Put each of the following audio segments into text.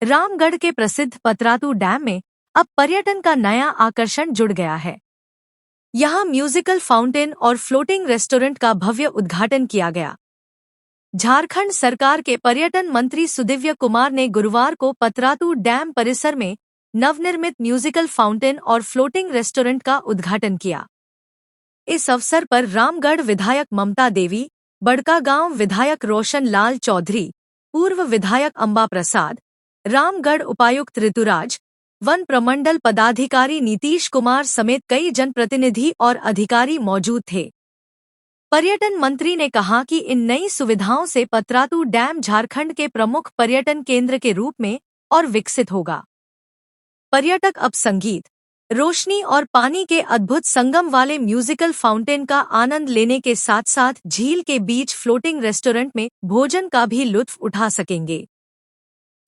रामगढ़ के प्रसिद्ध पतरातू डैम में अब पर्यटन का नया आकर्षण जुड़ गया है। यहाँ म्यूजिकल फाउंटेन और फ्लोटिंग रेस्टोरेंट का भव्य उद्घाटन किया गया। झारखंड सरकार के पर्यटन मंत्री सुदिव्य कुमार ने गुरुवार को पतरातू डैम परिसर में नवनिर्मित म्यूजिकल फाउंटेन और फ्लोटिंग रेस्टोरेंट का उद्घाटन किया। इस अवसर पर रामगढ़ विधायक ममता देवी, बड़कागांव विधायक रोशन लाल चौधरी, पूर्व विधायक अंबा प्रसाद, रामगढ़ उपायुक्त ऋतुराज, वन प्रमंडल पदाधिकारी नीतीश कुमार समेत कई जनप्रतिनिधि और अधिकारी मौजूद थे। पर्यटन मंत्री ने कहा कि इन नई सुविधाओं से पतरातू डैम झारखंड के प्रमुख पर्यटन केंद्र के रूप में और विकसित होगा। पर्यटक अब संगीत, रोशनी और पानी के अद्भुत संगम वाले म्यूजिकल फाउंटेन का आनंद लेने के साथ साथ झील के बीच फ्लोटिंग रेस्टोरेंट में भोजन का भी लुत्फ उठा सकेंगे।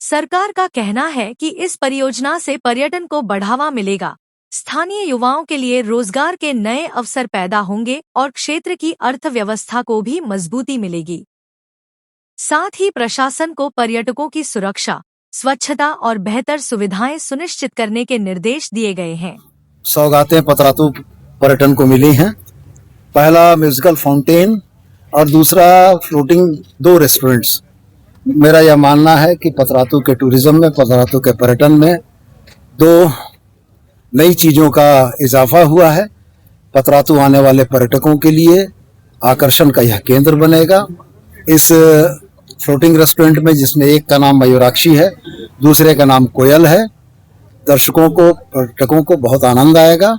सरकार का कहना है कि इस परियोजना से पर्यटन को बढ़ावा मिलेगा, स्थानीय युवाओं के लिए रोजगार के नए अवसर पैदा होंगे और क्षेत्र की अर्थव्यवस्था को भी मजबूती मिलेगी। साथ ही प्रशासन को पर्यटकों की सुरक्षा, स्वच्छता और बेहतर सुविधाएं सुनिश्चित करने के निर्देश दिए गए हैं। सौगातें पतरातू पर्यटन को मिली हैं। पहला म्यूजिकल फाउंटेन और दूसरा फ्लोटिंग 2 रेस्टोरेंट्स। मेरा यह मानना है कि पतरातू के टूरिज्म में, पतरातू के पर्यटन में 2 नई चीज़ों का इजाफा हुआ है। पतरातू आने वाले पर्यटकों के लिए आकर्षण का यह केंद्र बनेगा। इस फ्लोटिंग रेस्टोरेंट में, जिसमें एक का नाम मयूराक्षी है, दूसरे का नाम कोयल है, दर्शकों को, पर्यटकों को बहुत आनंद आएगा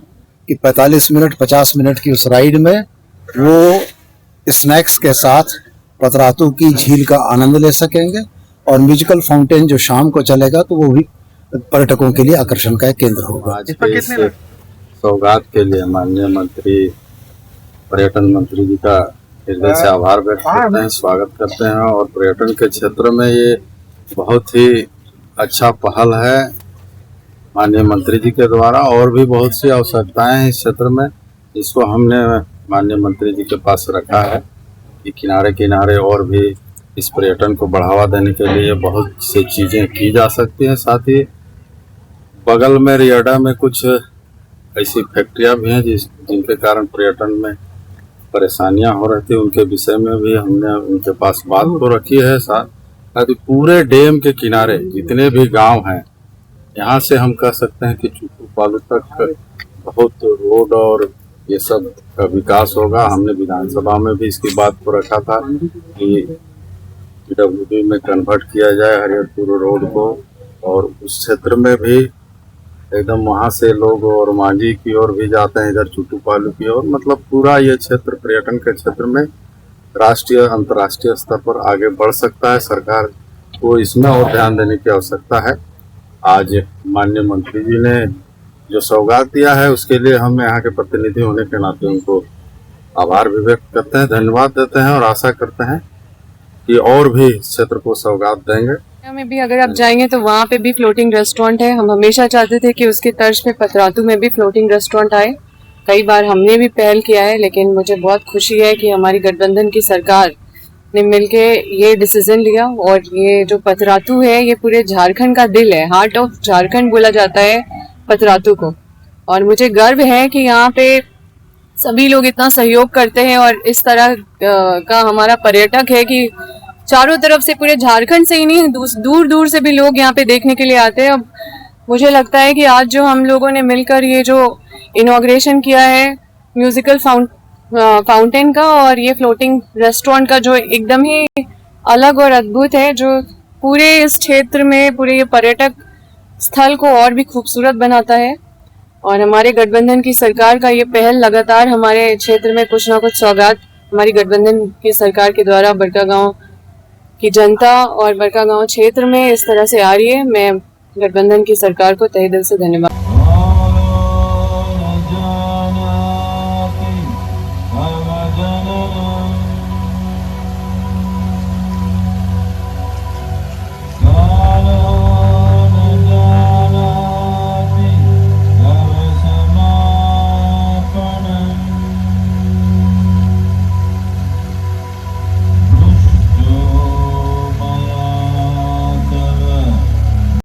कि 45 मिनट 50 मिनट की उस राइड में वो स्नैक्स के साथ पतरातू की झील का आनंद ले सकेंगे। और म्यूजिकल फाउंटेन जो शाम को चलेगा तो वो भी पर्यटकों के लिए आकर्षण का एक केंद्र होगा। आज के इस सौगात के लिए माननीय मंत्री, पर्यटन मंत्री जी का हृदय से आभार व्यक्त करते हैं, स्वागत करते हैं। और पर्यटन के क्षेत्र में ये बहुत ही अच्छा पहल है माननीय मंत्री जी के द्वारा। और भी बहुत सी आवश्यकताएं हैं इस क्षेत्र में, जिसको हमने माननीय मंत्री जी के पास रखा है कि किनारे किनारे और भी इस पर्यटन को बढ़ावा देने के लिए बहुत सी चीज़ें की जा सकती हैं। साथ ही बगल में रियाडा में कुछ ऐसी फैक्ट्रियां भी हैं जिनके कारण पर्यटन में परेशानियां हो रही थी, उनके विषय में भी हमने उनके पास बात को रखी है। साथ ही पूरे डैम के किनारे जितने भी गांव हैं, यहाँ से हम कह सकते हैं कि चुटू पालू तक बहुत रोड और ये सब का विकास होगा। हमने विधानसभा में भी इसकी बात को रखा था कि PWD में कन्वर्ट किया जाए हरिहरपुर रोड को, और उस क्षेत्र में भी एकदम वहाँ से लोग और मांझी की ओर भी जाते हैं, इधर चुटू पालू की ओर। मतलब पूरा ये क्षेत्र पर्यटन के क्षेत्र में राष्ट्रीय अंतर्राष्ट्रीय स्तर पर आगे बढ़ सकता है। सरकार को इसमें और ध्यान देने की आवश्यकता है। आज माननीय मंत्री जी ने जो सौगात दिया है, उसके लिए हम यहाँ के प्रतिनिधि होने के नाते उनको आभार भी व्यक्त करते हैं, धन्यवाद देते हैं और आशा करते हैं कि और भी क्षेत्र को सौगात देंगे। में भी अगर आप जाएंगे तो वहाँ पे भी फ्लोटिंग रेस्टोरेंट है। हम हमेशा चाहते थे कि उसके तर्ज पे पतरातू में भी फ्लोटिंग रेस्टोरेंट आए। कई बार हमने भी पहल किया है, लेकिन मुझे बहुत खुशी है कि हमारी गठबंधन की सरकार ने मिलके ये डिसीजन लिया। और ये जो पतरातू है, ये पूरे झारखंड का दिल है, हार्ट ऑफ झारखंड बोला जाता है पतरातू को। और मुझे गर्व है कि यहाँ पे सभी लोग इतना सहयोग करते हैं और इस तरह का हमारा पर्यटक है कि चारों तरफ से, पूरे झारखंड से ही नहीं, दूर दूर से भी लोग यहाँ पे देखने के लिए आते हैं। अब मुझे लगता है कि आज जो हम लोगों ने मिलकर ये जो इनॉग्रेशन किया है म्यूजिकल फाउंटेन का और ये फ्लोटिंग रेस्टोरेंट का, जो एकदम ही अलग और अद्भुत है, जो पूरे इस क्षेत्र में, पूरे ये पर्यटक स्थल को और भी खूबसूरत बनाता है। और हमारे गठबंधन की सरकार का ये पहल लगातार हमारे क्षेत्र में कुछ ना कुछ सौगात हमारी गठबंधन की सरकार के द्वारा बड़कागांव की जनता और बड़कागांव क्षेत्र में इस तरह से आ रही है। मैं गठबंधन की सरकार को तहे दिल से धन्यवाद